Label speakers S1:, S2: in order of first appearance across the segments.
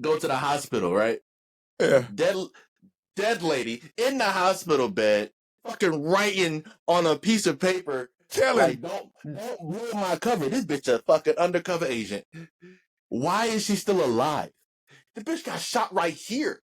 S1: go to the hospital, right?
S2: Yeah.
S1: Dead lady in the hospital bed, fucking writing on a piece of paper,
S2: Telling.
S1: like, don't ruin my cover. This bitch a fucking undercover agent. Why is she still alive? The bitch got shot right here.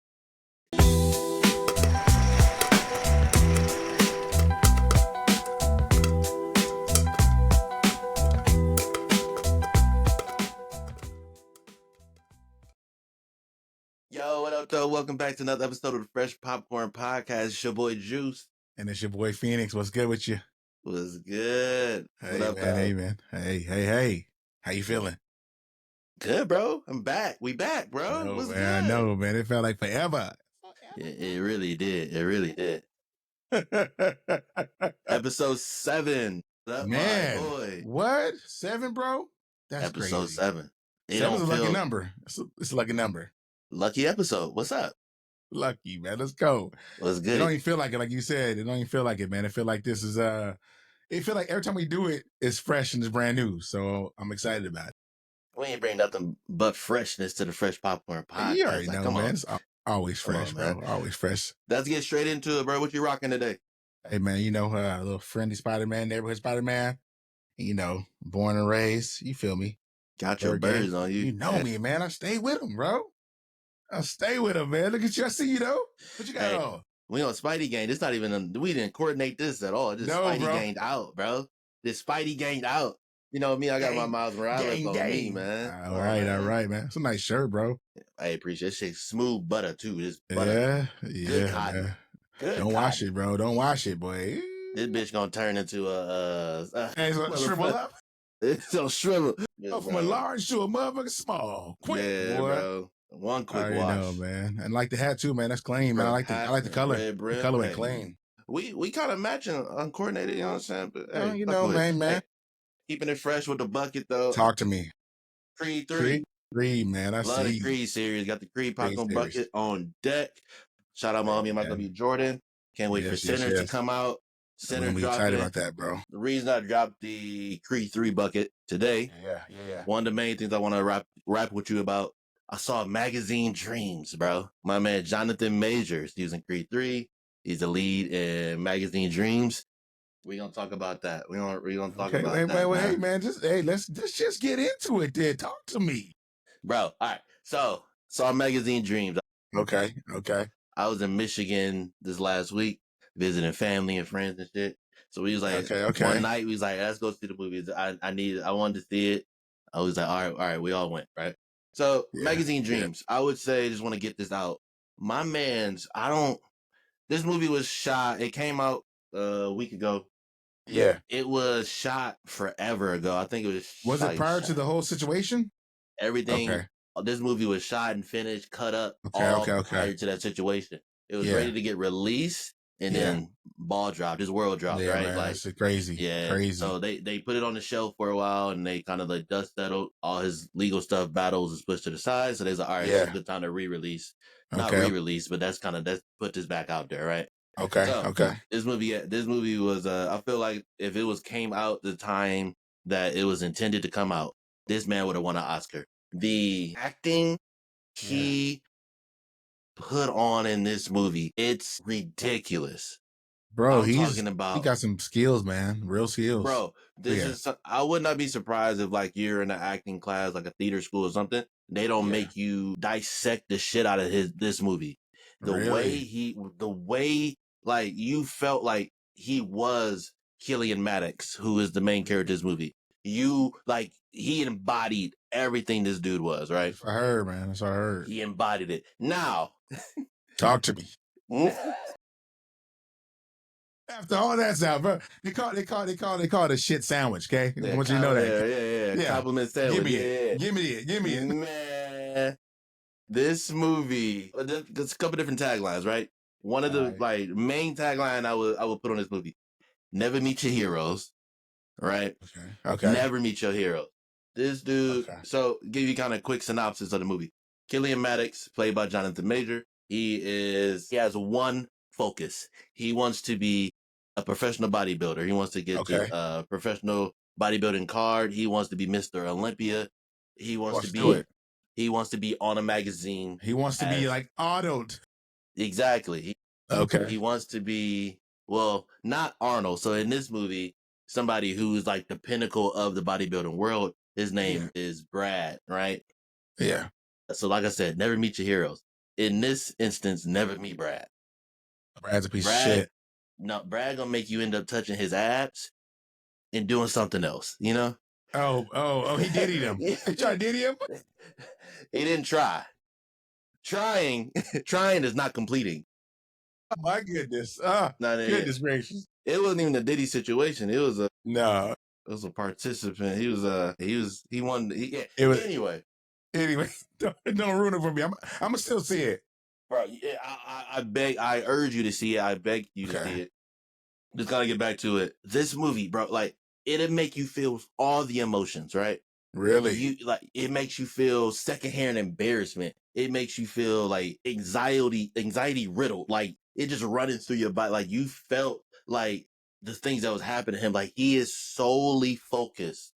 S1: Yo, what up, though? Welcome back to another episode of the Fresh Popcorn Podcast. It's your boy Juice.
S2: And it's your boy FENiX. What's good with you?
S1: What's good?
S2: Hey,
S1: what up,
S2: man. Hey, man. Hey. How you feeling?
S1: Good, bro. I'm back. We back, bro.
S2: No,
S1: What's
S2: man.
S1: good?
S2: I know, man. It felt like forever.
S1: It really did. It really did. Episode 7. Up,
S2: Man,
S1: my boy.
S2: What? 7, bro? That's
S1: episode
S2: crazy.
S1: 7.
S2: Seven's a lucky number. It's a lucky number.
S1: Lucky episode. What's up?
S2: Lucky, man. Let's go.
S1: What's good?
S2: It don't even feel like it, like you said. It don't even feel like it, man. It feel like this is it feel like every time we do it, it's fresh and it's brand new. So I'm excited about it.
S1: We ain't bring nothing but freshness to the Fresh Popcorn Podcast.
S2: You already know, man. It's always fresh, bro.
S1: Man.
S2: Always fresh.
S1: Let's get straight into it, bro. What you rocking today?
S2: Hey, man, a little friendly Spider-Man, neighborhood Spider-Man. Born and raised. You feel me?
S1: Got your birds on you.
S2: You know me, man. I stay with him, bro. I stay with him, man. Look at you. I see you, though. What you got on?
S1: We on Spidey gang. It's not even, we didn't coordinate this at all. Just Spidey ganged out, bro. This Spidey ganged out. You know me, I got my Miles Morales on me, man.
S2: All right, man. It's a nice shirt, bro.
S1: I appreciate it. Shit, smooth butter, too. This butter.
S2: Yeah,
S1: good cotton.
S2: Man.
S1: Good
S2: Don't wash it, bro. Don't wash it, boy.
S1: This bitch gonna turn into
S2: shrivel up.
S1: It's gonna shrivel.
S2: From a large to a motherfucking small. Quick,
S1: yeah,
S2: boy.
S1: Bro. One quick wash.
S2: Know, man. And like the hat too, man. That's clean, man. I like the color. The color ain't clean.
S1: We kind of matching uncoordinated, you know what I'm saying? But
S2: hey, man. Hey,
S1: keeping it fresh with the bucket though.
S2: Talk to me.
S1: Creed 3.
S2: Creed, man. I
S1: love
S2: see.
S1: The Creed series. Got the Creed popcorn bucket on deck. Shout out my homie, my W Jordan. Can't wait for Sinner to come out. Sinner
S2: I'm excited about that, bro.
S1: The reason I dropped the Creed 3 bucket today.
S2: Yeah.
S1: One of the main things I want to rap with you about. I saw Magazine Dreams, bro. My man Jonathan Majors using Creed 3. He's the lead in Magazine Dreams. We're gonna talk about that. We're gonna talk about that.
S2: Wait, hey man, let's just get into it then. Talk to me.
S1: Bro, all right. So saw Magazine Dreams.
S2: Okay.
S1: I was in Michigan this last week, visiting family and friends and shit. So we was like, okay. One night we was like, let's go see the movie. I wanted to see it. I was like, all right, we all went, right? So Magazine Dreams, I would say, just want to get this out. My man's, this movie was shot, it came out a week ago.
S2: Yeah.
S1: It was shot forever ago. I think it was.
S2: Was it prior to the whole situation?
S1: Everything.
S2: Okay.
S1: This movie was shot and finished, cut up,
S2: okay.
S1: prior to that situation. It was ready to get released, and then ball dropped. This world dropped, right?
S2: Man,
S1: like
S2: it's crazy. Yeah, crazy.
S1: So they put it on the shelf for a while, and they kind of like dust settled. All his legal stuff, battles is pushed to the side. So they was like, all right, it's a good time to re-release. Not re-release, but that's put this back out there, right?
S2: Okay.
S1: So, This movie was. I feel like if it came out the time that it was intended to come out, this man would have won an Oscar. The acting he put on in this movie, it's ridiculous.
S2: Bro, he got some skills, man. Real skills.
S1: Bro, I would not be surprised if like you're in an acting class, like a theater school or something. They don't make you dissect the shit out of this movie. The way like you felt like he was Killian Maddox, who is the main character of this movie. He embodied everything this dude was, right?
S2: I heard, man. That's what I heard.
S1: He embodied it. Now,
S2: talk to me. After all that's out, bro, they call it a shit sandwich. Okay, I want you to know that.
S1: Yeah. Compliment sandwich.
S2: Give me it.
S1: Man, this movie. There's a couple different taglines, right? One of the main tagline I would put on this movie: never meet your heroes. Right?
S2: Okay.
S1: Never meet your heroes. This dude. Okay. So, give you kind of quick synopsis of the movie. Killian Maddox, played by Jonathan Major. He has one focus. He wants to be a professional bodybuilder. He wants to get the professional bodybuilding card. He wants to be Mr. Olympia. He wants to He wants to be on a magazine.
S2: He wants to be like Arnold.
S1: Exactly.
S2: Okay.
S1: He wants to be, well, not Arnold. So in this movie, somebody who's like the pinnacle of the bodybuilding world, his name is Brad, right?
S2: Yeah.
S1: So like I said, never meet your heroes. In this instance, never meet Brad.
S2: Brad's a piece of
S1: Brad,
S2: shit.
S1: no, Brad gonna make you end up touching his abs and doing something else, you know?
S2: He did eat him. He tried to did him?
S1: He didn't try. Trying is not completing.
S2: Oh my goodness. Goodness gracious.
S1: It wasn't even a Diddy situation. It was a participant. He won. Anyway,
S2: don't ruin it for me. I'm gonna still see it.
S1: Bro, I urge you to see it. I beg you to see it. Just gotta get back to it. This movie, bro, like it'll make you feel all the emotions, right?
S2: Really?
S1: It makes you feel secondhand embarrassment. It makes you feel like anxiety riddled. Like it just running through your body. Like you felt like the things that was happening to him. Like he is solely focused.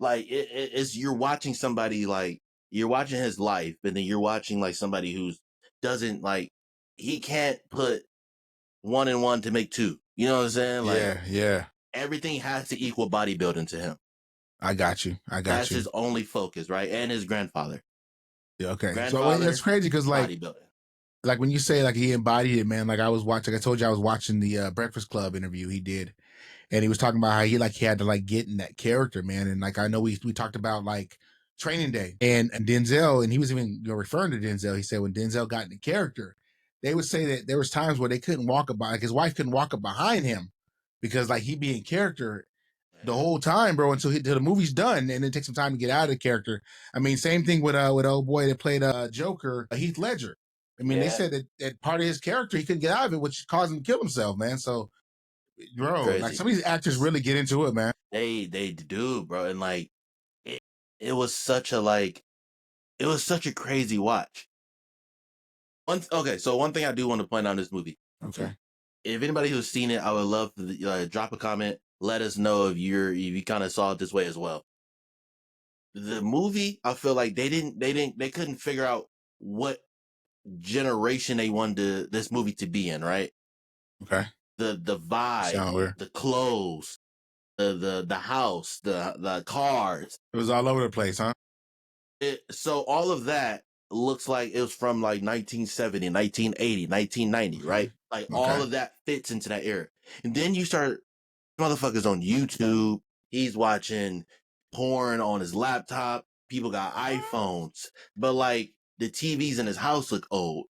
S1: Like it's you're watching somebody, like you're watching his life, and then you're watching like somebody who's doesn't like he can't put 1 and 1 to make 2. You know what I'm saying? Like everything has to equal bodybuilding to him.
S2: I got you.
S1: That's his only focus, right? And his grandfather.
S2: Yeah, okay. So that's crazy because like when you say like he embodied it, man, like I was watching, I told you I was watching the Breakfast Club interview he did. And he was talking about how he had to like get in that character, man. And like I know we talked about like Training Day and Denzel, and he was even referring to Denzel. He said when Denzel got in the character, they would say that there was times where they couldn't walk up, like his wife couldn't walk up behind him because like he'd be in character the whole time, bro, until the movie's done, and it takes some time to get out of the character. I mean, same thing with old boy that played Joker, Heath Ledger. I mean, they said that part of his character he couldn't get out of it, which caused him to kill himself, man. So, bro, like some of these actors really get into it, man.
S1: They do, bro, and like it was such a crazy watch. So one thing I do want to point out in this movie.
S2: Okay.
S1: If anybody who's seen it, I would love to drop a comment. Let us know if you kind of saw it this way as well. The movie, I feel like they couldn't figure out what generation they wanted this movie to be in, right?
S2: Okay.
S1: The vibe, the clothes, the house, the cars.
S2: It was all over the place, huh?
S1: So all of that looks like it was from like 1970, 1980, 1990, right? Like all of that fits into that era. And then you start motherfuckers on YouTube. He's watching porn on his laptop. People got iPhones, but like the TVs in his house look old.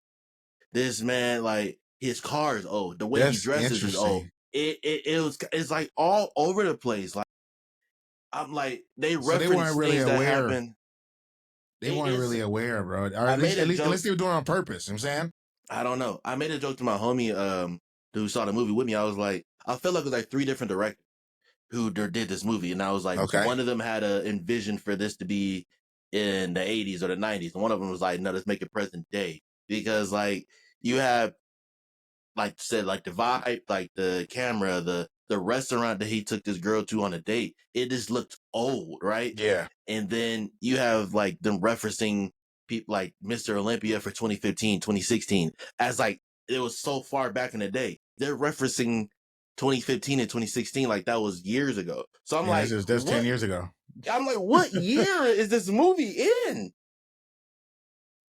S1: This man, like his car is old. The way he dresses is old. It's like all over the place. Like I'm like they reference things that happen.
S2: They weren't really aware, bro. Or at least they were doing it on purpose. You know what I'm saying?
S1: I don't know. I made a joke to my homie who saw the movie with me. I was like, I feel like it was like 3 different directors who did this movie. And I was like, one of them had a envision for this to be in the 80s or the 90s. And one of them was like, no, let's make it present day. Because like you have, like said, like the vibe, like the camera, the restaurant that he took this girl to on a date, it just looked old, right?
S2: Yeah.
S1: And then you have like them referencing people like Mr. Olympia for 2015, 2016 as like it was so far back in the day. They're referencing 2015 and 2016 like that was years ago. So I'm like,
S2: that's 10 years ago.
S1: I'm like, what year is this movie in?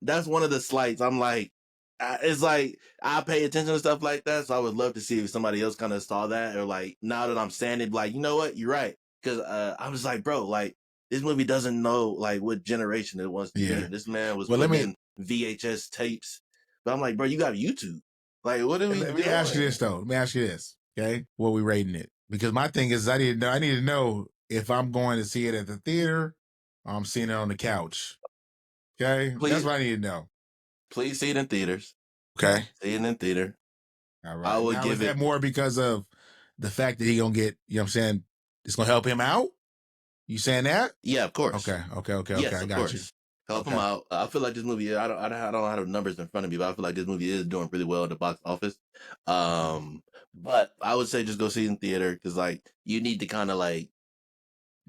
S1: That's one of the slights. I'm like, it's like I pay attention to stuff like that, so I would love to see if somebody else kind of saw that, or like now that I'm saying it, like, you know what, you're right, because I was like, bro, like this movie doesn't know like what generation it wants to be. This man was putting in VHS tapes, but I'm like, bro, you got YouTube. Like, what are we doing?
S2: Let me ask you this though. Let me ask you this, okay? What we rating it? Because my thing is, I need to know if I'm going to see it at the theater, or I'm seeing it on the couch. Okay, that's what I need to know.
S1: Please see it in theaters.
S2: Okay.
S1: See it in theater.
S2: All right. I would give it more because of the fact that he gonna get, you know what I'm saying, it's gonna help him out. You saying that?
S1: Yeah, of course.
S2: Okay.
S1: Yes,
S2: I got you.
S1: Help him out. I feel like this movie, I don't have the numbers in front of me, but I feel like this movie is doing really well at the box office. But I would say just go see it in theater, because like you need to kind of like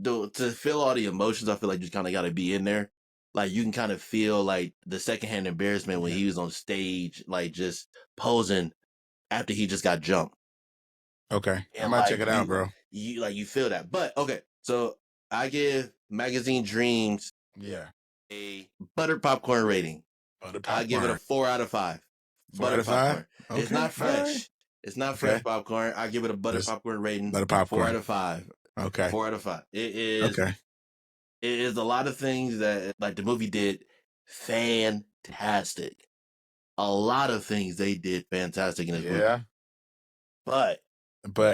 S1: to feel all the emotions. I feel like you kind of got to be in there. like you can kind of feel like the secondhand embarrassment when he was on stage, like just posing after he just got jumped.
S2: Okay, I might check it out, bro.
S1: You feel that, but okay. So I give Magazine Dreams a buttered popcorn rating. I give it a 4 out of 5.
S2: 4 out of 5.
S1: Okay. It's not fresh. Right. It's not fresh popcorn. I give it a buttered popcorn rating.
S2: Butter popcorn.
S1: 4 out of 5.
S2: Okay.
S1: 4 out of 5. It is. Okay. It is a lot of things that like the movie did fantastic. A lot of things they did fantastic in this movie. But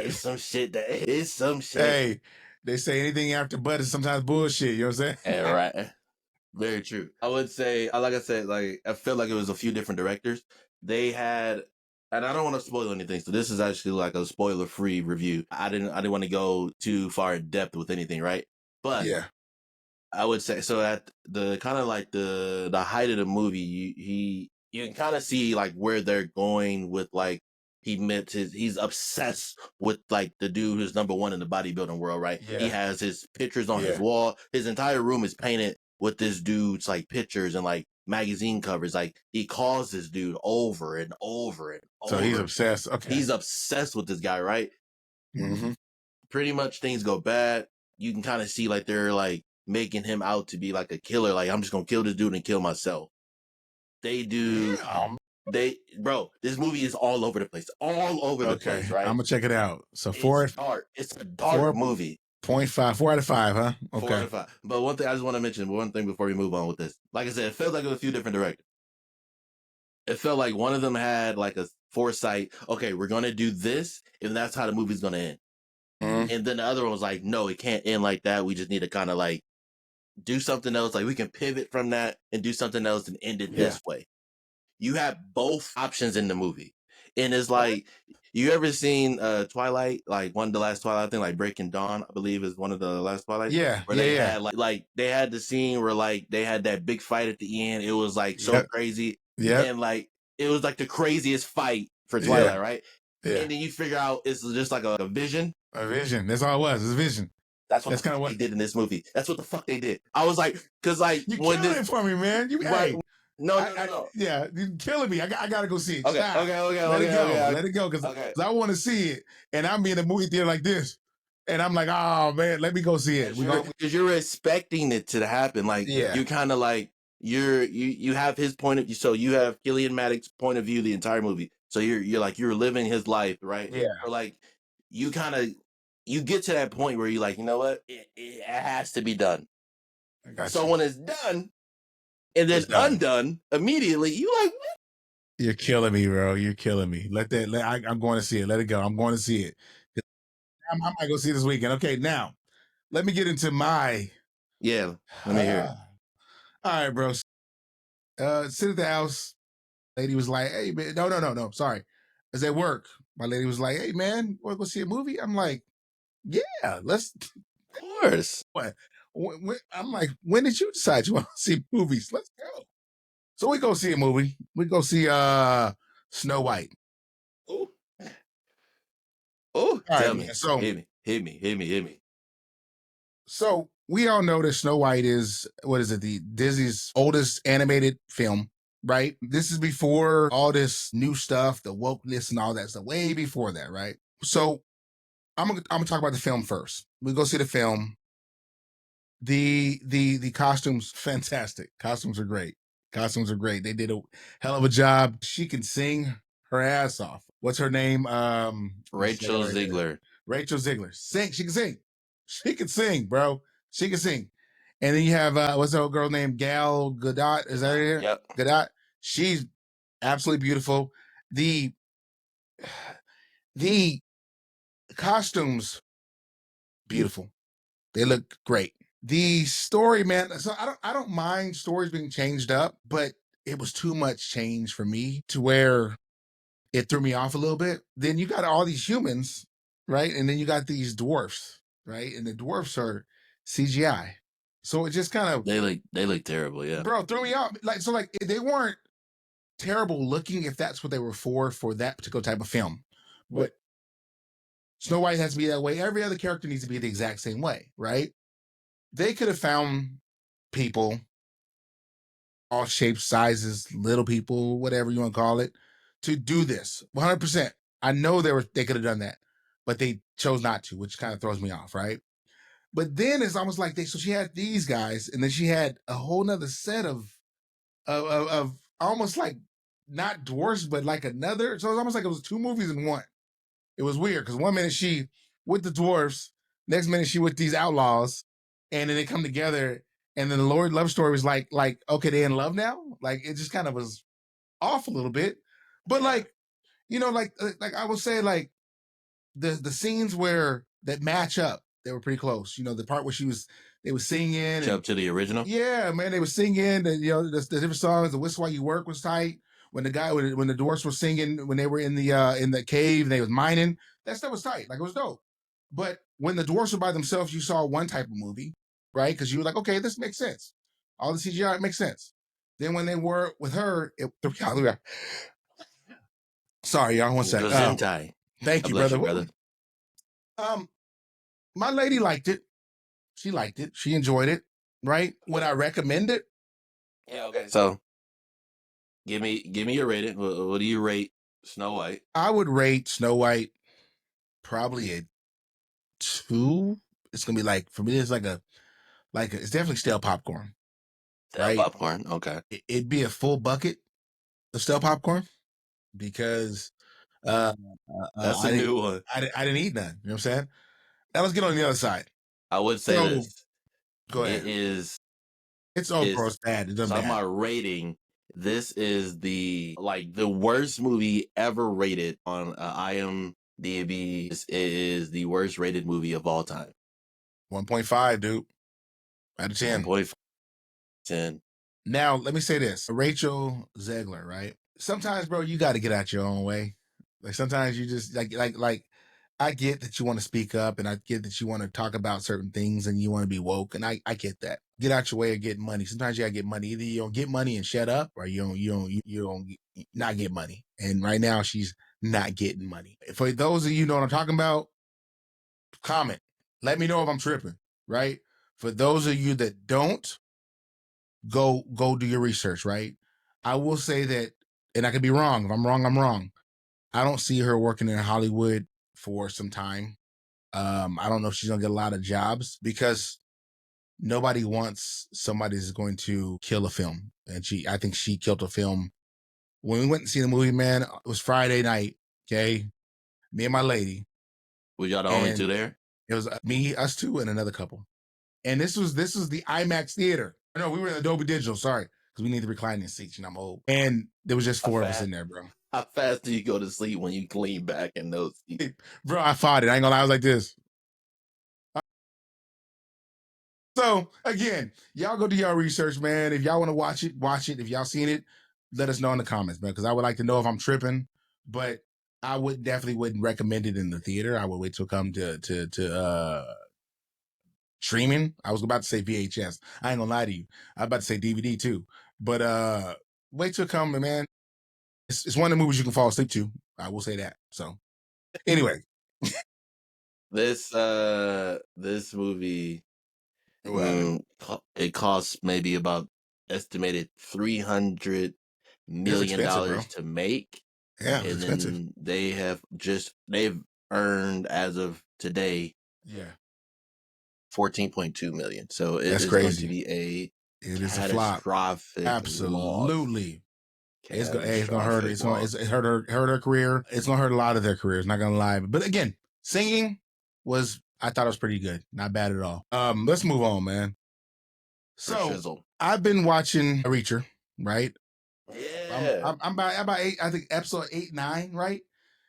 S1: it's some shit that it's some shit.
S2: Hey, they say anything after butter is sometimes bullshit. You know what I'm saying?
S1: Yeah, right. Very true. I would say, like I said, like I felt like it was a few different directors. They had, and I don't want to spoil anything, so this is actually like a spoiler-free review. I didn't want to go too far in depth with anything, right? But yeah, I would say so at the kind of like the height of the movie, you can kind of see like where they're going with like he's obsessed with like the dude who's number one in the bodybuilding world, right? Yeah. He has his pictures on his wall. His entire room is painted with this dude's like pictures and like magazine covers. Like he calls this dude over and over and over.
S2: So he's obsessed. Okay.
S1: He's obsessed with this guy, right? Mm-hmm. Pretty much things go bad. You can kind of see like they're like making him out to be like a killer. Like I'm just gonna kill this dude and kill myself. They do. Bro, this movie is all over the place. All over the place, right?
S2: I'm gonna check it out. So
S1: it's a dark movie.
S2: 0.5, 4 out of 5, huh?
S1: Okay. 4 out of 5. But one thing I just want to mention, one thing before we move on with this. Like I said, it felt like it was a few different directors. It felt like one of them had like a foresight. Okay, we're gonna do this, and that's how the movie's gonna end. Mm-hmm. And then the other one was like, no, it can't end like that. We just need to kind of like do something else. Like we can pivot from that and do something else and end it this way. You have both options in the movie. And it's like, you ever seen Twilight? Like one of the last Twilight thing, like Breaking Dawn, I believe is one of the last Twilight.
S2: Yeah.
S1: Where they had like they had the scene where like they had that big fight at the end. It was like so crazy. Yeah. And like it was like the craziest fight for Twilight, right? Yeah. And then you figure out it's just like a vision.
S2: A vision. That's all it was. It's a vision.
S1: That's kind of what they did in this movie. That's what the fuck they did. I was like, because like
S2: you killing it for me, man. You right.
S1: No.
S2: Yeah, you're killing me. I gotta go see it.
S1: Okay.
S2: Let it go, because I want to see it, and I'm in a movie theater like this, and I'm like, oh man, let me go see it.
S1: Because you're expecting it to happen. Like you kind of like you have his point of view. So you have Cillian Maddox's point of view the entire movie. So you're like you're living his life, right?
S2: Yeah.
S1: Or like you get to that point where you're like, you know what, it has to be done. So when it's done. And then undone immediately. You like, what?
S2: You're killing me, bro. You're killing me. I'm going to see it. Let it go. I'm going to see it. I might go see it this weekend. Okay, now let me get into my.
S1: Yeah, let me hear it.
S2: All right, bro. Sit at the house. Lady was like, "Hey, man, no. Sorry, I was at work. My lady was like, "Hey, man, want to go see a movie?" I'm like, "Yeah, let's."
S1: Of course.
S2: What? I'm like, when did you decide you want to see movies? Let's go. So we go see a movie. We go see Snow White.
S1: Oh, tell me. So hit me.
S2: So we all know that Snow White is, what is it? The Disney's oldest animated film, right? This is before all this new stuff, the wokeness and all that stuff, way before that, right? So I'm gonna talk about the film first. We go see the film. The costumes, fantastic. Costumes are great. They did a hell of a job. She can sing her ass off. What's her name?
S1: Rachel Zegler.
S2: Rachel Zegler. She can sing. She can sing, bro. She can sing. And then you have what's that old girl named Gal Gadot? Is that her?
S1: Yep.
S2: Gadot. She's absolutely beautiful. The costumes, beautiful. They look great. The story, man. So I don't mind stories being changed up, but it was too much change for me to where it threw me off a little bit. Then you got all these humans, right? And then you got these dwarfs, right? And the dwarfs are CGI. So it just kind of
S1: they look terrible, yeah.
S2: Bro, threw me off. Like they weren't terrible looking if that's what they were for that particular type of film. But Snow White has to be that way. Every other character needs to be the exact same way, right? They could have found people all shapes, sizes, little people, whatever you want to call it, to do this 100%. I know they could have done that, but they chose not to, which kind of throws me off, right? But then it's almost like so she had these guys, and then she had a whole nother set of almost like not dwarfs, but like another. So it's almost like it was two movies in one. It was weird because one minute she with the dwarfs, next minute she with these outlaws, and then they come together, and then the Lord love story was like okay, they in love now. Like it just kind of was off a little bit, but like like I would say like the scenes where that match up, they were pretty close. The part where they were singing
S1: up to the original.
S2: Yeah, man, they were singing, and the different songs. The "Whistle While You Work" was tight. When the dwarfs were singing, when they were in the cave, and they was mining, that stuff was tight. Like it was dope. But when the dwarfs were by themselves, you saw one type of movie, right? Because you were like, okay, this makes sense. All the CGI makes sense. Then when they were with her, sorry, y'all, one second. Thank you, brother. My lady liked it. She liked it. She enjoyed it. Right? Would I recommend it?
S1: Yeah. Okay. So, give me your rating. What do you rate Snow White?
S2: I would rate Snow White probably a 2. It's gonna be like, for me, it's like it's definitely stale popcorn.
S1: Stale popcorn. Okay.
S2: It'd be a full bucket of stale popcorn because
S1: that's a new one.
S2: I didn't eat none. You know what I'm saying? Now let's get on the other side.
S1: I would say this.
S2: Go ahead. It's bro, it's bad. It doesn't matter.
S1: My rating. This is the worst movie ever rated on IMDb. This is the worst rated movie of all time.
S2: 1.5, dude. Out of 10.
S1: 1.5. 10.
S2: Now, let me say this. Rachel Zegler, right? Sometimes, bro, you got to get out your own way. Like sometimes you just like I get that you want to speak up, and I get that you want to talk about certain things, and you want to be woke, and I get that. Get out your way of getting money. Sometimes you gotta get money. Either you don't get money and shut up, or you don't not get money. And right now she's not getting money. For those of you know what I'm talking about, comment. Let me know if I'm tripping. Right? For those of you that don't, go do your research. Right? I will say that, and I could be wrong. If I'm wrong, I'm wrong. I don't see her working in Hollywood for some time. I don't know if she's gonna get a lot of jobs because nobody wants somebody that's going to kill a film. And I think she killed a film. When we went and see the movie, man, it was Friday night. Okay. Me and my lady.
S1: Were y'all the only two there?
S2: It was me, us two, and another couple. And this was the IMAX theater. No, we were in the Dolby Digital. Sorry. Because we need the reclining seats, and I'm old. And there was just 4 of us in there, bro.
S1: How fast do you go to sleep when you lean back in those seats?
S2: Bro, I fought it. I ain't gonna lie. I was like this. So again, y'all go do y'all research, man. If y'all want to watch it, watch it. If y'all seen it, let us know in the comments, man. Because I would like to know if I'm tripping. But I wouldn't recommend it in the theater. I would wait till it come to streaming. I was about to say VHS. I ain't gonna lie to you. I was about to say DVD too. But wait till it come, man. It's one of the movies you can fall asleep to. I will say that. So anyway.
S1: This movie, it costs maybe about estimated $300 million to make.
S2: Yeah,
S1: and
S2: it's
S1: expensive. They've earned as of today, 14.2 million. So it's going to be
S2: it is a flop. Absolutely. It's gonna hurt. It's hurt her career. It's gonna hurt a lot of their careers. Not gonna lie. But again, singing I thought it was pretty good. Not bad at all. Let's move on, man. So I've been watching Reacher, right?
S1: Yeah.
S2: I'm about 8. I think episode 8, 9, right?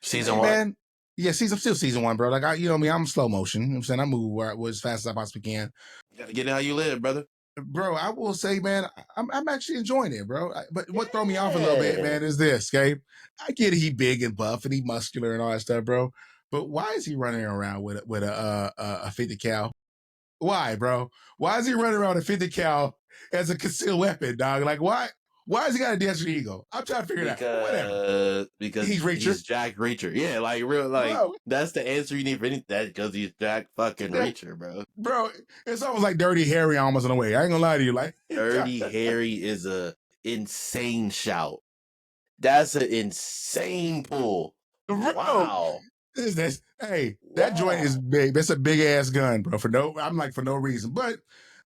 S1: Season 1. Man,
S2: yeah, I'm still season 1, bro. Like I'm slow motion. You know what I'm saying? I move as fast as I possibly can.
S1: You gotta get it how you live, brother.
S2: Bro, I will say, man, I'm actually enjoying it, bro. But what throw me off a little bit, man, is this, okay? I get he big and buff and he muscular and all that stuff, bro. But why is he running around with a 50 cal? Why, bro? Why is he running around with a 50 cal as a concealed weapon, dog? Like, why? Why has he got a desert ego? I'm trying to figure it out. Whatever.
S1: Because he's Jack Reacher. Yeah, bro, that's the answer you need for anything. That's because he's Jack fucking Reacher, bro.
S2: Bro, it's almost like Dirty Harry almost in a way. I ain't gonna lie to you. Like
S1: Dirty Harry is a insane shout. That's an insane pull. Wow.
S2: Hey, that joint is big. That's a big ass gun, bro. For no reason. But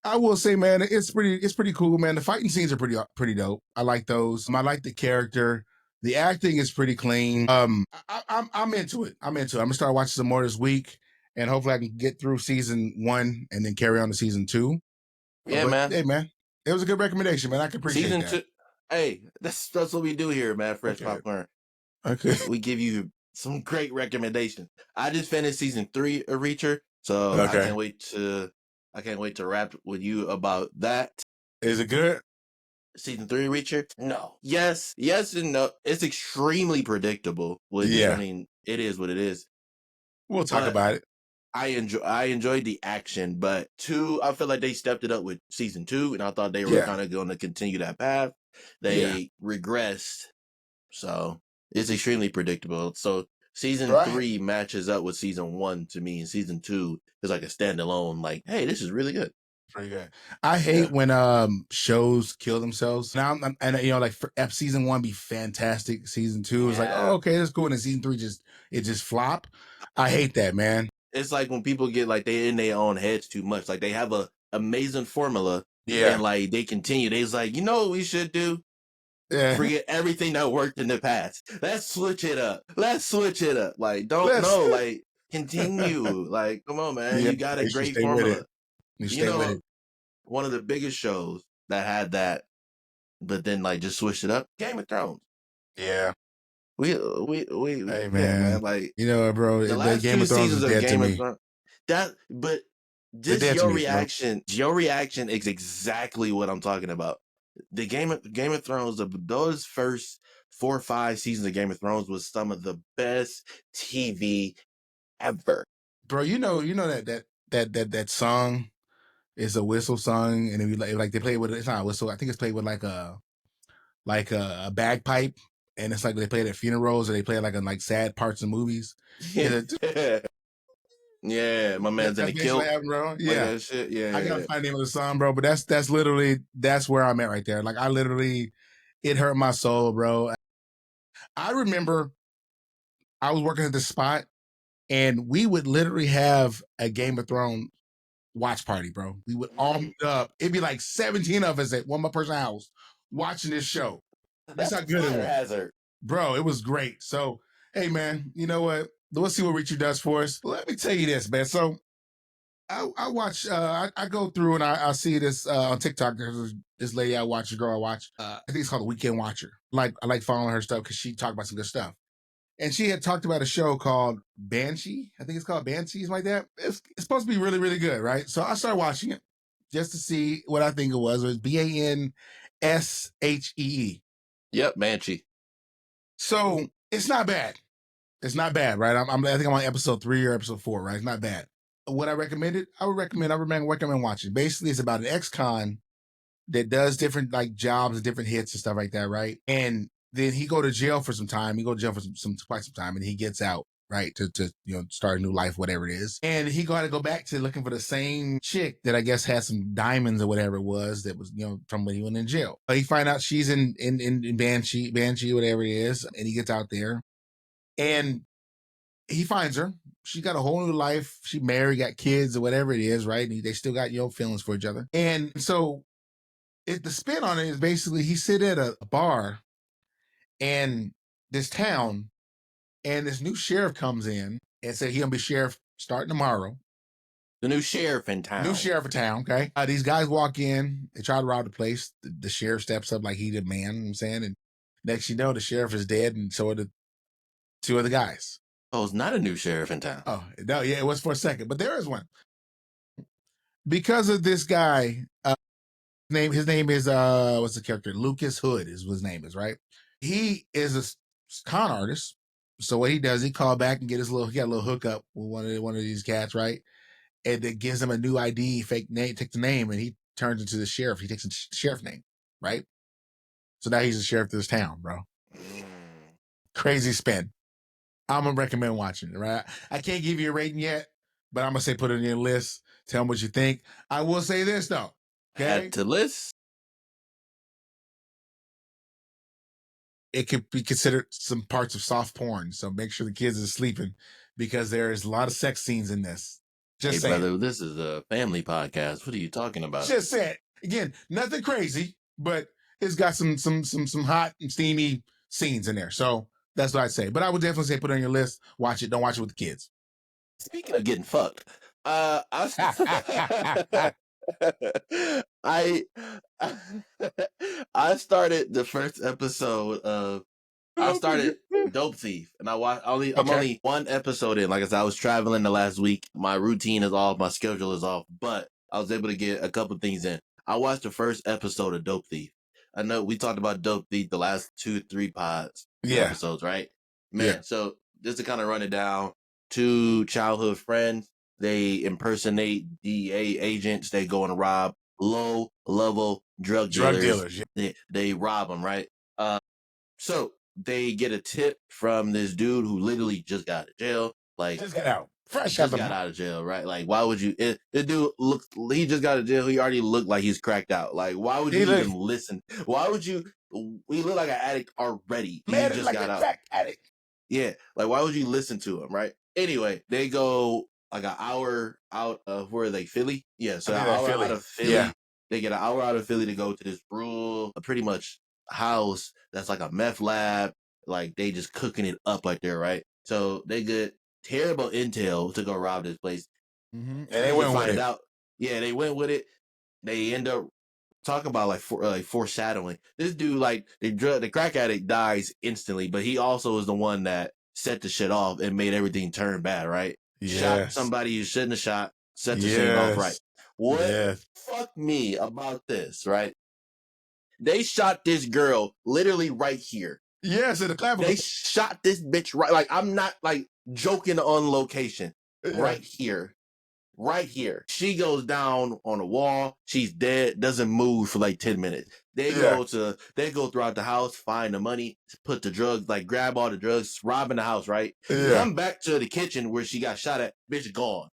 S2: I will say, man, it's pretty cool, man. The fighting scenes are pretty dope. I like those. I like the character. The acting is pretty clean. I'm into it. I'm gonna start watching some more this week, and hopefully I can get through season 1 and then carry on to season 2.
S1: Yeah, man.
S2: Hey, man, it was a good recommendation, man. I can appreciate
S1: season
S2: that.
S1: 2. Hey, that's what we do here, man. Fresh Popcorn.
S2: Okay.
S1: We give you some great recommendations. I just finished season 3 of Reacher, so I can't wait to rap with you about that.
S2: Is it good?
S1: Season 3 Reacher? No. Yes and no. It's extremely predictable. Which, I mean, it is what it is.
S2: We'll talk about it.
S1: I enjoyed the action, but 2, I feel like they stepped it up with season 2, and I thought they were kind of going to continue that path. They regressed, so it's extremely predictable. So season 3 matches up with season 1 to me, and season 2 is like a standalone. Like, hey, this is really good.
S2: Pretty good. I hate when shows kill themselves. Now, and like for season 1 be fantastic. Season 2 is like, oh, okay, that's cool. And then season 3 just flop. I hate that, man.
S1: It's like when people get like they in their own heads too much. Like they have a amazing formula, and like they continue. They's like, you know what we should do? Forget everything that worked in the past. Let's switch it up. Like, like continue. Like, come on, man. You got a great formula. You know, one of the biggest shows that had that, but then like just switched it up. Game of Thrones.
S2: Yeah.
S1: We
S2: hey, man.
S1: Like,
S2: you know, bro,
S1: the last
S2: Game
S1: 2
S2: of Thrones
S1: seasons
S2: is
S1: of
S2: dead
S1: Game
S2: to
S1: of
S2: me.
S1: Thrones. But just your reaction. Your reaction is exactly what I'm talking about. The Game of Thrones, those first 4 or 5 seasons of Game of Thrones was some of the best TV ever.
S2: Bro, you know that song is a whistle song, and it like they play with it's not a whistle. I think it's played with like a bagpipe, and it's like they play it at funerals, or they play it like in like sad parts of movies.
S1: Yeah, my man's in the kilt.
S2: Bro.
S1: Yeah, like that shit. Yeah,
S2: I gotta find the name of the song, bro. But that's literally where I'm at right there. Like I literally, it hurt my soul, bro. I remember I was working at this spot, and we would literally have a Game of Thrones watch party, bro. We would all meet up. It'd be like 17 of us at one person's house watching this show. That's how good it was. Hazard. Bro, it was great. So, hey, man, you know what? Let's see what Richard does for us. Let me tell you this, man. So, I watch, I go through and I see this on TikTok. There's this lady I watch, a girl I watch. I think it's called The Weekend Watcher. I like following her stuff because she talked about some good stuff. And she had talked about a show called Banshee. I think it's called Banshee, something like that. It's supposed to be really, really good, right? So I started watching it just to see what I think it was. It was Banshee.
S1: Yep, Banshee.
S2: So it's not bad. It's not bad, right? I think I'm on episode 3 or episode 4, right? It's not bad. What I recommended, I would recommend watching. Basically, it's about an ex-con that does different like jobs and different hits and stuff like that, right? And then he go to jail for some time. He go to jail for quite some time, and he gets out, right, to start a new life, whatever it is. And he got to go back to looking for the same chick that I guess had some diamonds or whatever it was that was from when he went in jail. But he find out she's in Banshee, whatever it is, and he gets out there, and he finds her. She got a whole new life. She married, got kids, or whatever it is, right? And they still got feelings for each other. And so the spin on it is basically he sit at a bar in this town, and this new sheriff comes in and said he'll be sheriff starting tomorrow.
S1: The new sheriff in town.
S2: Okay. These guys walk in, they try to rob the place. The sheriff steps up like he the man, you know what I'm saying? And next you know, the sheriff is dead, and so are the 2 other guys.
S1: Oh, it's not a new sheriff in town.
S2: Oh, no, yeah, it was for a second, but there is one. Because of this guy, his name is what's the character? Lucas Hood is what his name is, right? He is a con artist. So what he does, he call back and he got a little hookup with one of these cats, right? And it gives him a new ID, fake name, takes the name, and he turns into the sheriff. He takes the sheriff name, right? So now he's the sheriff of this town, bro. Crazy spin. I'm gonna recommend watching it, right? I can't give you a rating yet, but I'm gonna say put it in your list. Tell me what you think. I will say this though. Okay?
S1: Add to list.
S2: it could be considered some parts of soft porn. So make sure the kids are sleeping because there's a lot of sex scenes in this.
S1: Just saying. Brother, this is a family podcast. What are you talking about?
S2: Just saying. Again, nothing crazy, but it's got some hot and steamy scenes in there. So that's what I'd say. But I would definitely say put it on your list. Watch it. Don't watch it with the kids.
S1: Speaking of getting fucked, I I started the first episode of Dope Thief, and I'm only one episode in. Like I said, I was traveling the last week. My routine is off, my schedule is off, but I was able to get a couple things in. I watched the first episode of Dope Thief. I know we talked about Dope Thief the last 2-3 episodes, right? Man, so just to kind of run it down, 2 childhood friends, they impersonate DEA agents. They go and rob low-level drug dealers. They rob them, right? So they get a tip from this dude who literally just got out of jail. Like,
S2: just got out.
S1: Got out of jail, right? Like, why would you? The dude he just got out of jail. He already looked like he's cracked out. Like, why would you even listen? Why would you? He looked like an addict already.
S2: Man, he just got out. Crack addict.
S1: Yeah. Like, why would you listen to him, right? Anyway, they go like an hour out of where are they? Philly? Yeah. So an hour out of Philly. Yeah. They get an hour out of Philly to go to this rural, pretty much house that's like a meth lab. Like, they just cooking it up like there, right? So they get terrible intel to go rob this place.
S2: Mm-hmm. And they went with it.
S1: Yeah, they went with it. They end up talking about like foreshadowing. This dude, like the crack addict, dies instantly, but he also is the one that set the shit off and made everything turn bad, right?
S2: Yes.
S1: Shot somebody you shouldn't have shot, set the shit off, right? What fuck me about this, right? They shot this girl literally right here.
S2: Yes, in the clavicle.
S1: They shot this bitch right. Like, I'm not like joking on location. Right here. Right here. She goes down on the wall. She's dead. Doesn't move for like 10 minutes. They go throughout the house, find the money, put the drugs, like grab all the drugs, robbing the house, right? Come back to the kitchen where she got shot at. Bitch gone.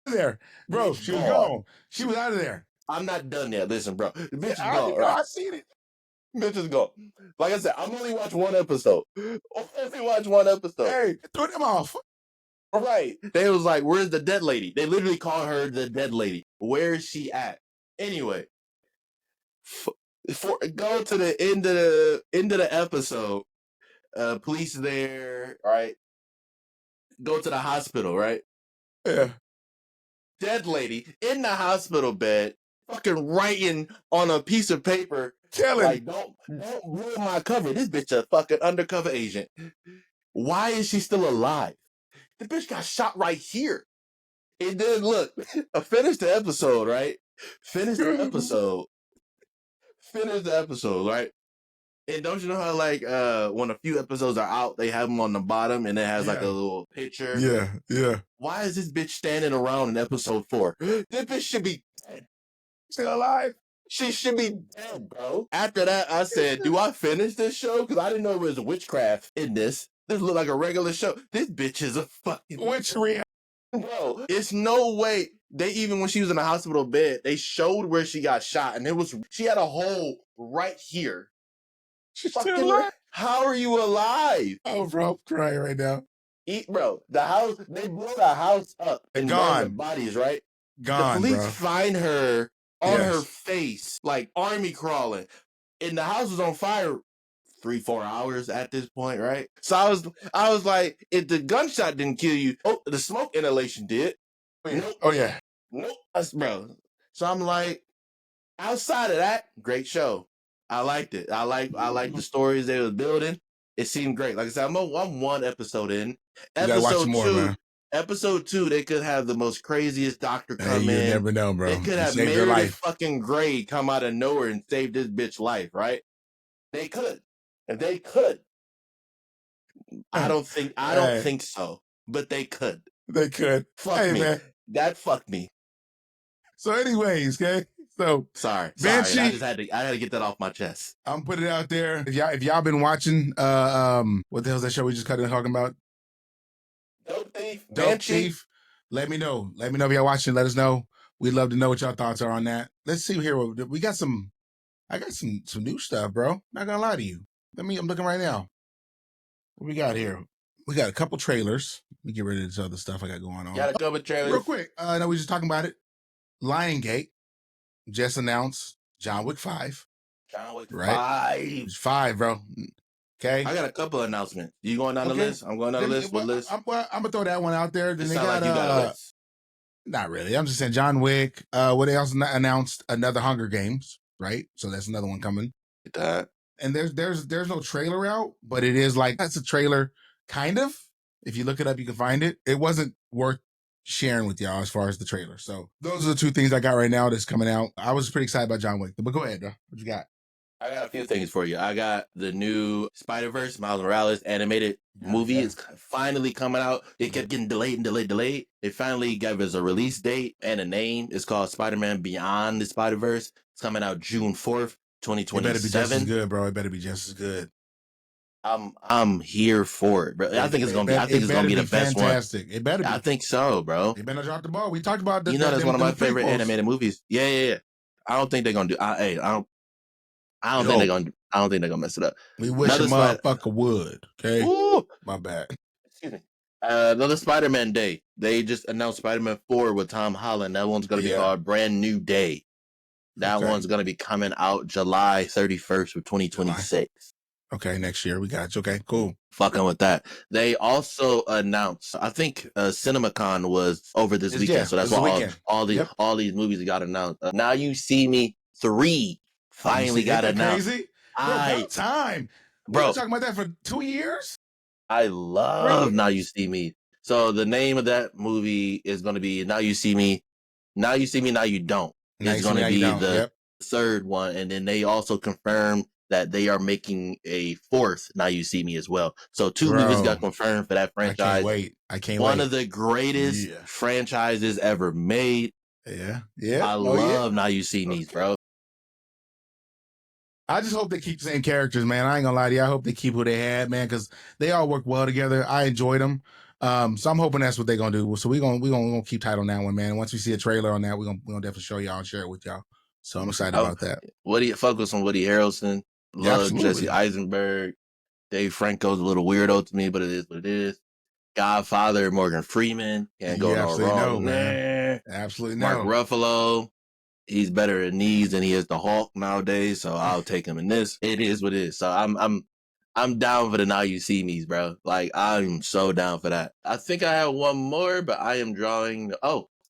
S2: There. Bro, she was gone. She was out of there.
S1: I'm not done yet. Listen, bro. The bitch is gone. Right?
S2: I seen it.
S1: Bitch is gone. Like I said, I'm only watching one episode.
S2: Hey, throw them off.
S1: Right. They was like, where's the dead lady? They literally call her the dead lady. Where is she at? Anyway, go to the end of the episode. Police there, right? Go to the hospital, right?
S2: Yeah.
S1: Dead lady in the hospital bed, fucking writing on a piece of paper.
S2: Telling,
S1: like, don't ruin my cover. This bitch a fucking undercover agent. Why is she still alive? The bitch got shot right here. And then look, I finished the episode, right? Finish the episode, right? And don't you know how, like, when a few episodes are out, they have them on the bottom and it has like a little picture?
S2: Yeah.
S1: Why is this bitch standing around in episode 4? This bitch should be dead.
S2: Still alive?
S1: She should be dead, bro. After that, I said, do I finish this show? Because I didn't know there was witchcraft in this. This looked like a regular show. This bitch is a fucking
S2: witchery.
S1: Bro, it's no way. They, even when she was in the hospital bed, they showed where she got shot. And she had a hole right here.
S2: She's still alive.
S1: How are you alive?
S2: Oh, bro, I'm crying right now.
S1: Bro, the house, they blew the house up. And gone. The bodies, right?
S2: Gone,
S1: the police find her on her face, like army crawling. And the house was on fire 3-4 hours at this point, right? So I was like, if the gunshot didn't kill you, the smoke inhalation did.
S2: Nope. Oh yeah.
S1: Nope. Bro. So I'm like, outside of that, great show. I liked it. I like the stories they was building. It seemed great. Like I said, I'm one episode in. Episode 2, they could have the most craziest doctor come in.
S2: You never know, bro.
S1: They could have Meredith fucking Grey come out of nowhere and save this bitch life, right? They could. If they could. I don't think so. But they could.
S2: They could.
S1: Fuck me. Man. That fucked me.
S2: So anyways, okay? So
S1: sorry. Banshee, I had to get that off my chest.
S2: I'm putting it out there. If y'all been watching what the hell's that show we just got in talking about?
S1: Dope Thief.
S2: Dope Thief. Let me know. Let me know if y'all watching. Let us know. We'd love to know what y'all thoughts are on that. Let's see here. We got I got some new stuff, bro. Not gonna lie to you. I'm looking right now. What we got here? We got a couple trailers. Let me get rid of this other stuff I got going on.
S1: Got a couple trailers.
S2: Real quick. No, we just talking about it. Lionsgate just announced John Wick 5.
S1: John Wick
S2: right?
S1: 5.
S2: It's 5, bro. Okay.
S1: I got a couple of announcements. You going down the list? I'm going down the list. What list?
S2: I'm gonna throw that one out there. Then
S1: it
S2: they
S1: sound
S2: got
S1: like you got a list.
S2: Not really. I'm just saying John Wick. What else announced? Another Hunger Games, right? So that's another one coming.
S1: That.
S2: And there's no trailer out, but it is like that's a trailer, kind of. If you look it up, you can find it. It wasn't worth sharing with y'all as far as the trailer. So those are the two things I got right now that's coming out. I was pretty excited about John Wick, but go ahead, bro. What you got?
S1: I got a few things for you. I got the new Spider-Verse, Miles Morales animated movie. It's finally coming out. It kept getting delayed. It finally gave us a release date and a name. It's called Spider-Man Beyond the Spider-Verse. It's coming out June 4th, 2027. It better be
S2: just as good, bro. It better be just as good.
S1: I'm here for it, bro. I think it's gonna be. I think it's gonna be the best
S2: fantastic.
S1: one.
S2: It better be.
S1: I think so, bro.
S2: They better drop the ball. We talked about
S1: that. That's one of my favorite animated movies. Yeah. I don't think they're gonna do. I don't think they're gonna. I don't think they're gonna mess it up.
S2: We wish a motherfucker would. Okay.
S1: Ooh.
S2: My bad.
S1: Excuse me. Another Spider-Man Day. They just announced Spider-Man 4 with Tom Holland. That one's gonna be called Brand New Day. That one's gonna be coming out July 31st of 2026.
S2: Okay, next year we got you. Okay, cool.
S1: Fucking with that. They also announced. I think CinemaCon was over this weekend, so that's why all these movies got announced. Now You See Me 3 finally got announced.
S2: Crazy? About time. Bro, we were talking about that for 2 years.
S1: I love Now You See Me. So the name of that movie is going to be Now You See Me. Now You See Me, Now You Don't. It's going to be the third one, and then they also confirmed that they are making a fourth Now You See Me as well. So 2 movies got confirmed for that franchise.
S2: I can't wait.
S1: One of the greatest franchises ever made.
S2: Yeah.
S1: I love Now You See Me, bro.
S2: I just hope they keep the same characters, man. I ain't gonna lie to you. I hope they keep who they had, man, because they all work well together. I enjoyed them. So I'm hoping that's what they're gonna do. So we're gonna keep tight on that one, man. Once we see a trailer on that, we're gonna definitely show y'all and share it with y'all. So I'm excited about that.
S1: Focus on Woody Harrelson. Love Jesse Eisenberg. Dave Franco's a little weirdo to me, but it is what it is. Godfather, Morgan Freeman. Can't go no wrong there.
S2: Absolutely
S1: Mark Ruffalo. He's better in these than he is the Hulk nowadays, so I'll take him in this. It is what it is. So I'm down for the Now You See Me's, bro. Like, I'm so down for that. I think I have one more, but I am drawing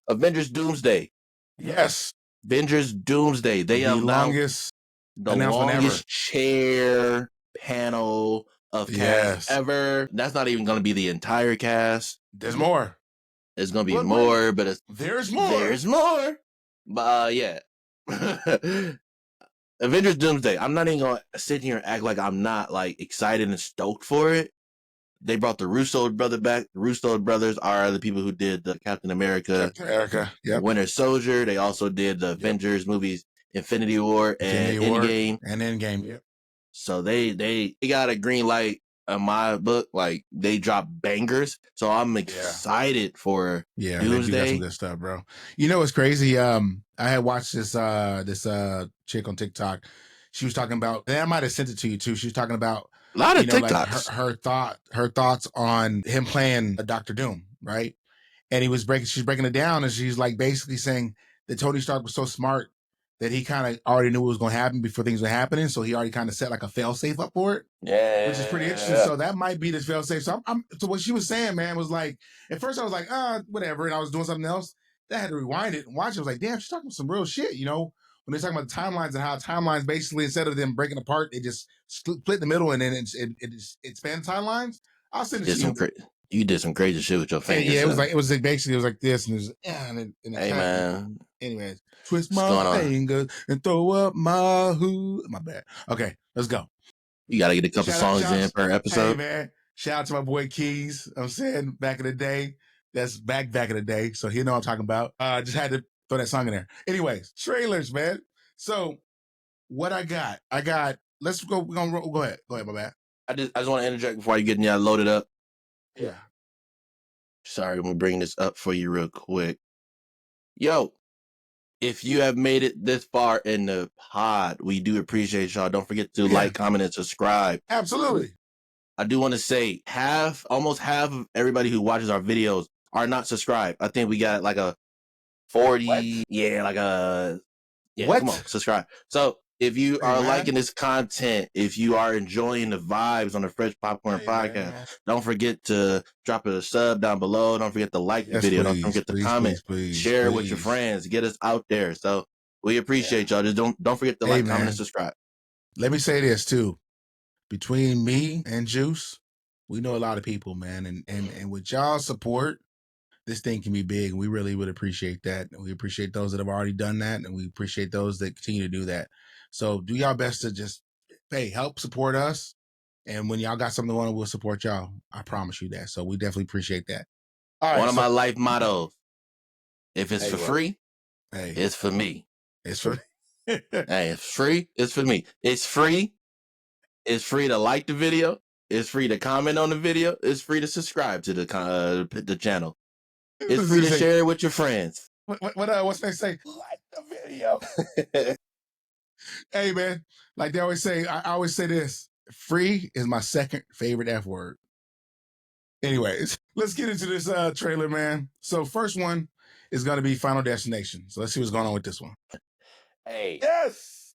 S1: Avengers Doomsday.
S2: Yes.
S1: Avengers Doomsday. They announced the longest chair panel of cast ever. That's not even going to be the entire cast.
S2: There's more.
S1: There's going to be more, but
S2: there's more.
S1: There's more. But yeah. Avengers Doomsday. I'm not even going to sit here and act like I'm not like excited and stoked for it. They brought the Russo brother back. The Russo brothers are the people who did the Captain America, Winter Soldier. They also did the Avengers movies, Infinity War and
S2: Endgame. Yep.
S1: So they got a green light in my book. Like, they drop bangers. So I'm excited for Doomsday.
S2: They got some good stuff, bro. You know what's crazy? I had watched this chick on TikTok. She was talking about, and I might have sent it to you too. She was talking about
S1: a lot of TikToks.
S2: Like her thoughts on him playing Dr. Doom, right? And she's breaking it down, and she's like basically saying that Tony Stark was so smart that he kind of already knew what was going to happen before things were happening. So he already kind of set like a fail-safe up for it.
S1: Yeah.
S2: Which is pretty interesting. So that might be this fail-safe. So so what she was saying, man, was like, at first I was like, whatever. And I was doing something else. Then I had to rewind it and watch it. I was like, damn, she's talking some real shit, you know? When they're talking about the timelines and how timelines basically, instead of them breaking apart, they just split in the middle and then it spans timelines. I'll send it to you.
S1: You did some crazy shit with your fingers.
S2: Yeah, it was like this, and hey
S1: man.
S2: Anyways, twist my fingers and throw up my hood. My bad. Okay, let's go.
S1: You gotta get a couple songs in per episode.
S2: Hey man, shout out to my boy Keys. I'm saying back in the day. That's back in the day, so he know what I'm talking about. Just had to throw that song in there. Anyways, trailers, man. So what I got, let's go. We're gonna go ahead. Go ahead, my bad.
S1: I just want to interject before you get loaded up.
S2: Yeah.
S1: Sorry, I'm gonna bring this up for you real quick. Yo, If you have made it this far in the pod, we do appreciate y'all. Don't forget to like, comment, and subscribe.
S2: Absolutely.
S1: I do want to say almost half of everybody who watches our videos are not subscribed. I think we got like a 40. What? Yeah, like a. Yeah, what? Come on, subscribe. So if you are liking this content, if you are enjoying the vibes on the Fresh Popcorn Podcast, don't forget to drop a sub down below. Don't forget to like the video. Don't forget to comment, share it with your friends, get us out there. So we appreciate y'all. Just don't forget to like, comment, and subscribe.
S2: Let me say this too. Between me and Juice, we know a lot of people, man, and with y'all's support, this thing can be big. We really would appreciate that. We appreciate those that have already done that, and we appreciate those that continue to do that. So do y'all best to just, help support us. And when y'all got something to want, we'll support y'all. I promise you that. So we definitely appreciate that.
S1: All right, One of my life mottos, if it's for free, it's for me.
S2: It's for
S1: it's free, it's for me. It's free. It's free to like the video. It's free to comment on the video. It's free to subscribe to the channel. It's free to share it with your friends.
S2: What's they say? Like the video. Hey, man, like they always say, I always say this. Free is my second favorite F word. Anyways, let's get into this trailer, man. So first one is going to be Final Destination. So let's see what's going on with this one.
S1: Hey.
S2: Yes.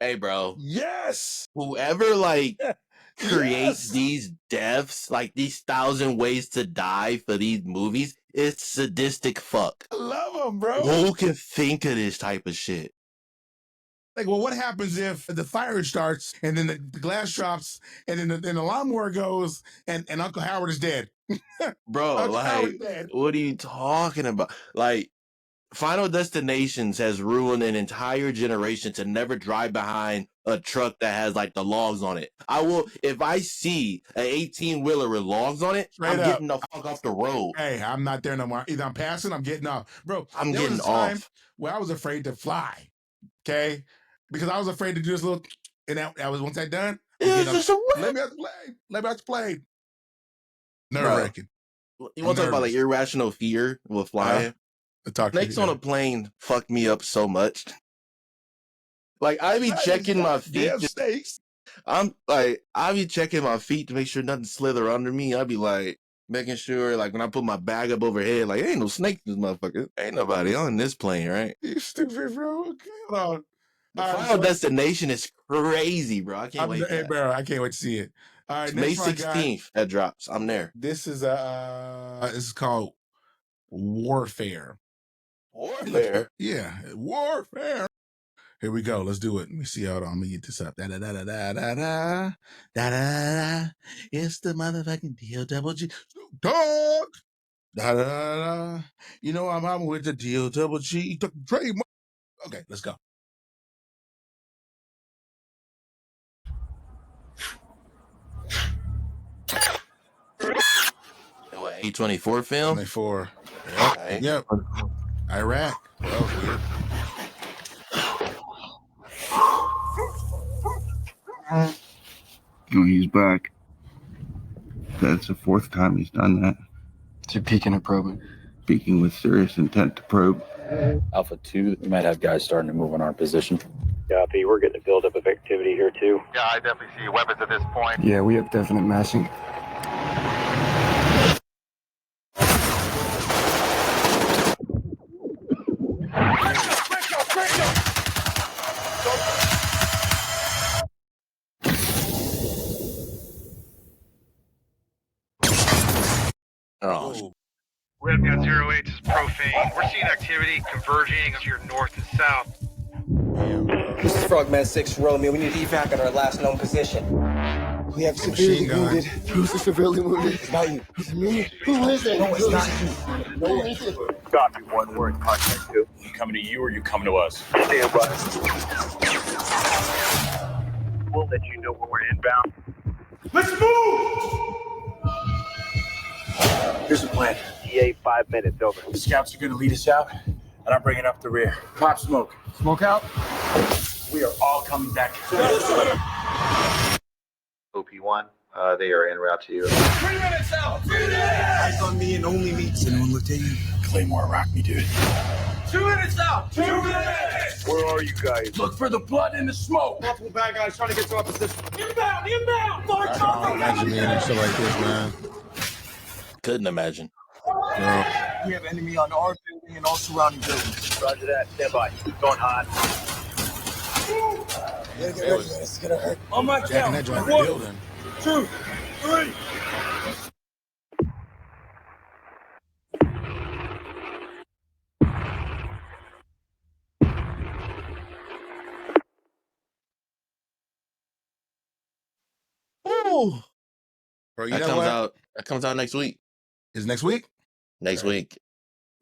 S1: Hey, bro.
S2: Yes.
S1: Whoever creates these deaths, like these 1,000 ways to die for these movies, it's sadistic fuck.
S2: I love them, bro.
S1: Who can think of this type of shit?
S2: Like, well, what happens if the fire starts and then the glass drops and then the lawnmower goes and Uncle Howard is dead?
S1: Bro, what are you talking about? Like, Final Destinations has ruined an entire generation to never drive behind a truck that has the logs on it. If I see an 18-wheeler with logs on it, I'm getting the fuck off the road.
S2: Hey, I'm not there no more. Either I'm passing, I'm getting off. Bro,
S1: I'm getting off.
S2: Where I was afraid to fly, okay? Because I was afraid to do this little, and that was once that done. Let me out the plane. Let me out the plane. Nerve-wracking.
S1: You want to talk about irrational fear with flying? Snakes on a plane fucked me up so much. I be checking my feet.
S2: Snakes.
S1: I be checking my feet to make sure nothing slither under me. I be making sure, when I put my bag up overhead, ain't no snakes in this motherfucker. Ain't nobody on this plane, right?
S2: You stupid, bro. Hold on.
S1: The Final Destination is crazy, bro. I can't wait.
S2: Hey, bro, I can't wait to see it. All right,
S1: May 16th that drops. I'm there.
S2: This is called Warfare.
S1: Warfare?
S2: Yeah, Warfare. Here we go. Let's do it. Let me see. Hold on. Let me get this up. Da da da da da da da da da. It's the motherfucking DOG dog. Da da da da. You know I'm with the DOG. Okay, let's go.
S1: What, A24 film?
S2: 24. Yep. Iraq. That was weird.
S3: Oh, he's back. That's the fourth time he's done that.
S4: So peeking and probing.
S3: Speaking with serious intent to probe.
S5: Alpha 2, we might have guys starting to move on our position.
S6: Copy, we're getting a buildup of activity here too.
S7: Yeah, I definitely see weapons at this point.
S4: Yeah, we have definite massing.
S7: Oh. Red Gun 08, this is Profane. We're seeing activity converging to your north and south.
S8: This is Frogman 6 Romeo. We need evac at our last known position. We have severely wounded. Who's the severely wounded? It's not you. It's me. Who is it? No, it's not you. No, it's it.
S7: Copy, one. We're in contact too. You coming to you or you coming to us? Stand by. We'll let you know when we're inbound. Let's move!
S8: Here's the plan.
S6: TA 5 minutes, over.
S7: The scouts are going to lead us out, and I'm bringing up the rear. Pop smoke.
S4: Smoke out.
S7: We are all coming back.
S6: OP1,
S9: They are en route to you.
S8: 3 minutes out! 3 minutes! Eyes on me and only me. Has anyone looked at you?
S10: Claymore rocked me, dude.
S8: 2 minutes out! 2 minutes!
S6: Where are you guys?
S8: Look for the blood and the smoke. Multiple bad guys trying to get to our position. Inbound! Inbound! March
S2: I can't imagine being in shit like this, man.
S1: Couldn't imagine.
S2: No.
S8: We have enemy on our building and all surrounding buildings.
S6: Roger that. Stand by. Going hot.
S8: Get ready, man. It's gonna hurt. On my
S2: Jacking that
S8: count.
S2: joint in the
S8: 1,
S2: building.
S8: 2, 3.
S2: Ooh. Bro,
S1: That comes out next week.
S2: Is next week?
S1: Next week.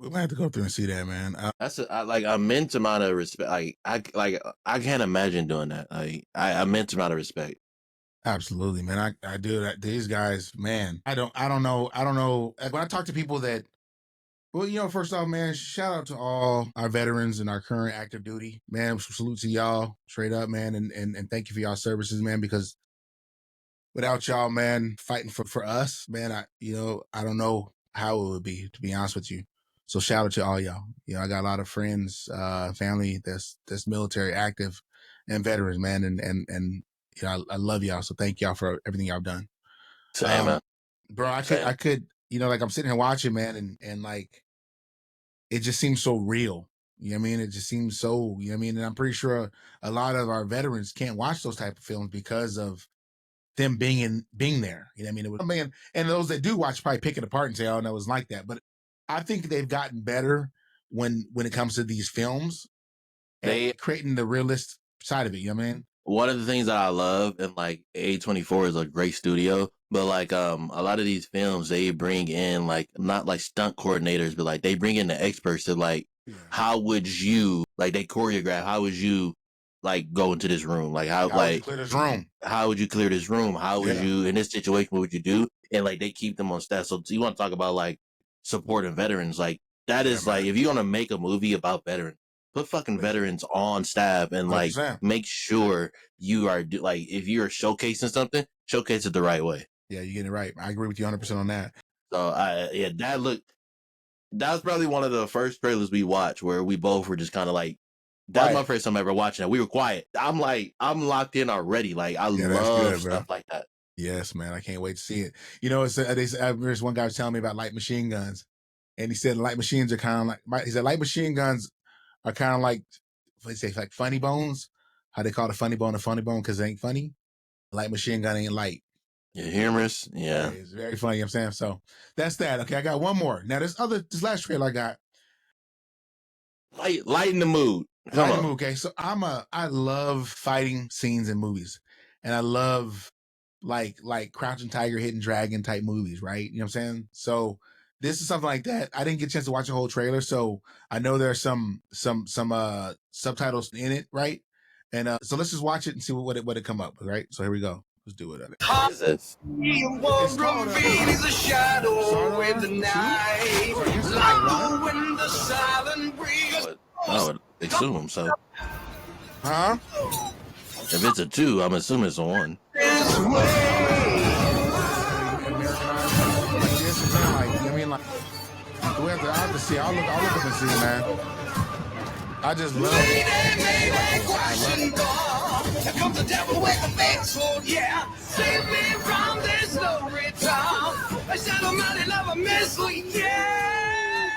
S2: We might have to go through and see that, man.
S1: That's like an immense amount of respect. I can't imagine doing that. Like immense amount of respect.
S2: Absolutely, man. I do that. These guys, man. I don't know. Like, when I talk to people that, well, you know, first off, man, shout out to all our veterans and our current active duty, man. Salute to y'all, straight up, man, and thank you for y'all services, man. Because without y'all, man, fighting for us, man, I don't know how it would be, to be honest with you. So shout out to all y'all. You know, I got a lot of friends, family that's military active and veterans, man, and you know, I love y'all. So thank y'all for everything y'all done.
S1: Same,
S2: bro. I could, you know, like I'm sitting here watching, man, and like it just seems so real. You know what I mean? It just seems so, you know what I mean? And I'm pretty sure a lot of our veterans can't watch those type of films because of them being there. You know what I mean? And those that do watch probably pick it apart and say, oh, no, it was like that. But I think they've gotten better when it comes to these films and creating the realist side of it. You know what I mean?
S1: One of the things that I love, and like A24 is a great studio, but like a lot of these films, they bring in like not like stunt coordinators, but like they bring in the experts to like, how would you, like they choreograph, how would you like go into this room? Like how like
S2: clear this room?
S1: How would you clear this room? How would you, in this situation, what would you do? And like they keep them on staff. So you want to talk about like supporting veterans, like that is like, if you're gonna make a movie about veterans, put fucking veterans on staff and like
S2: 100%.
S1: Make sure you are like, if you're showcasing something, showcase it the right way.
S2: Yeah, you're getting it right. I agree with you 100% on that.
S1: So that was probably one of the first trailers we watched where we both were just kind of like, that was my first time ever watching it. We were quiet. I'm locked in already. Like I love stuff like that.
S2: Yes, man. I can't wait to see it. You know, there's one guy was telling me about light machine guns, and he said light machines are kind of like, he said light machine guns are kind of like, what do you say, like funny bones? How they call a funny bone because it ain't funny. Light machine gun ain't light.
S1: You're humorous. Yeah.
S2: It's very funny. You know what I'm saying? So that's that. Okay, I got one more. Now this last trailer I got.
S1: Lighten the mood.
S2: Okay, so I love fighting scenes in movies, and I love like Crouching Tiger, Hidden Dragon type movies, right? You know what I'm saying? So this is something like that. I didn't get a chance to watch the whole trailer, so I know there's some subtitles in it, right? And so let's just watch it and see what it come up with, right? So here we go. Let's do it.
S1: What is this?
S8: It's called, is a shadow in the night, like when the silent breeze.
S1: I would assume so.
S2: Huh?
S1: If it's a 2, I'm assuming it's a 1.
S2: I have to see. I'll look up and see, man. I just love it.
S8: Here comes the devil with the big sword, yeah. Save me from this lonely town. I shadow mighty love a mystery, yeah.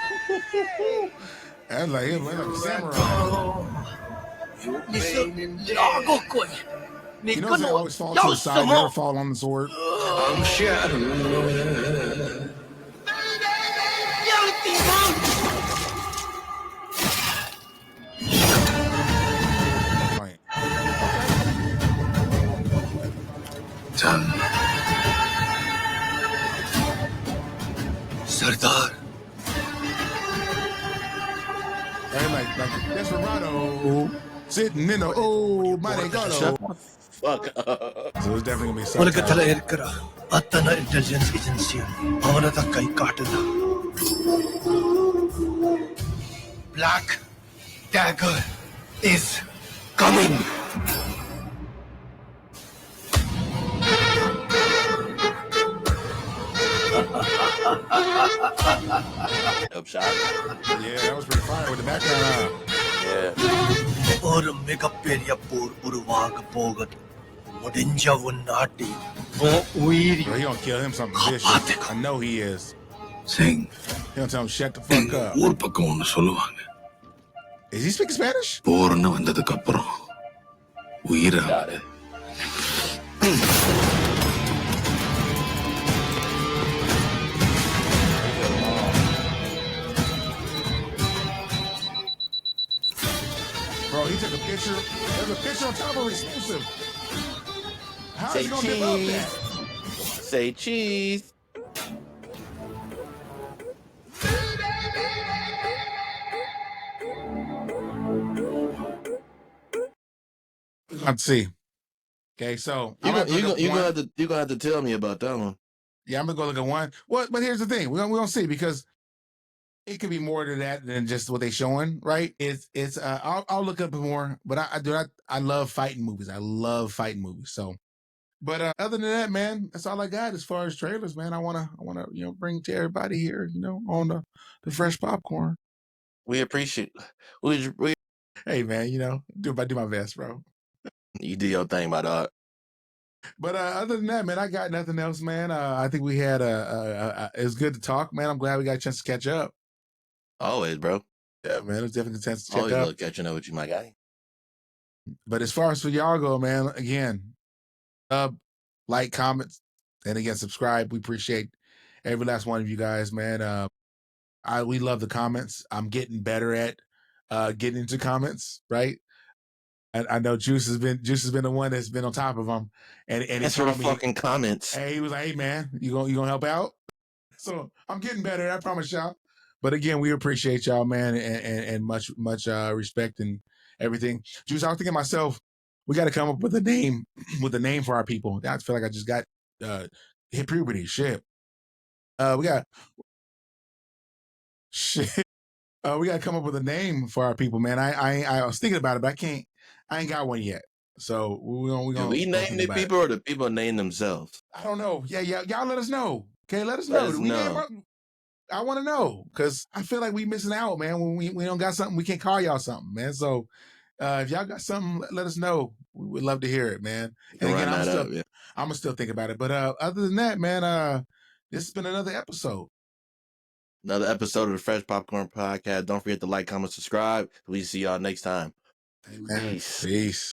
S2: That's like him, like a samurai. You know, they always fall to the side, never fall on the sword.
S8: I'm shadow. Sardar.
S2: Like Desperado sitting in the mighty God.
S1: Fuck.
S2: So it's definitely gonna be something.
S8: Intelligence agency. Black Dagger is coming.
S1: Dope shot.
S2: Yeah, that was pretty fire with the background.
S1: Yeah.
S6: ஒரு மிகப்பெரிய போர் உருவாக போகுது. முடிஞ்சவன் நாட்டி உயிரி.
S2: Bro, he gonna kill him something vicious. I know he is.
S6: Sing.
S2: He gonna tell him shut the fuck up.
S6: ஊர் பக்கம் ஒன்னு சொல்லுவாங்க.
S2: Is he speaking Spanish?
S6: போர்னு வந்ததுக்கு அப்புறம் உயிராது.
S2: Bro, he took a picture. There's a picture on top of exclusive. How
S1: Say
S2: is he gonna develop that?
S1: Say cheese.
S2: Let's see. Okay, so
S1: you're gonna have to tell me about that one.
S2: Yeah, I'm gonna go look at one. Well, but here's the thing: we're gonna see, because it could be more to that than just what they showing, right? It's I'll look up more, but I love fighting movies. I love fighting movies. So, but other than that, man, that's all I got as far as trailers, man. I wanna bring to everybody here, on the fresh popcorn.
S1: We appreciate.
S2: Hey, man, do my best, bro.
S1: You do your thing, my dog.
S2: But other than that, man, I got nothing else, man. I think we had it was good to talk, man. I'm glad we got a chance to catch up.
S1: Always, bro.
S2: Yeah, man, it was definitely a chance to check
S1: Always
S2: up.
S1: love catching up with you, my guy.
S2: But as far as for y'all go, man, again, like, comments, and again, subscribe. We appreciate every last one of you guys, man. We love the comments. I'm getting better at getting into comments, right? I know Juice has been the one that's been on top of them, and he told me
S1: fucking comments.
S2: Hey, he was like, "Hey, man, you gonna help out?" So I'm getting better. I promise y'all. But again, we appreciate y'all, man, and much respect and everything. Juice, I was thinking to myself, we got to come up with a name for our people. I feel like I just got hit puberty. Shit. We got to come up with a name for our people, man. I was thinking about it, but I ain't got one yet. So
S1: Do we name the people or the people name themselves?
S2: I don't know. Yeah, y'all let us know. Okay, let us know. I want to know, because I feel like we missing out, man, when we don't got something. We can't call y'all something, man. So if y'all got something, let us know. We would love to hear it, man. And again, I'm gonna still think about it. But other than that, man, this has been another episode.
S1: Another episode of the Fresh Popcorn Podcast. Don't forget to like, comment, subscribe. We see y'all next time.
S2: Peace.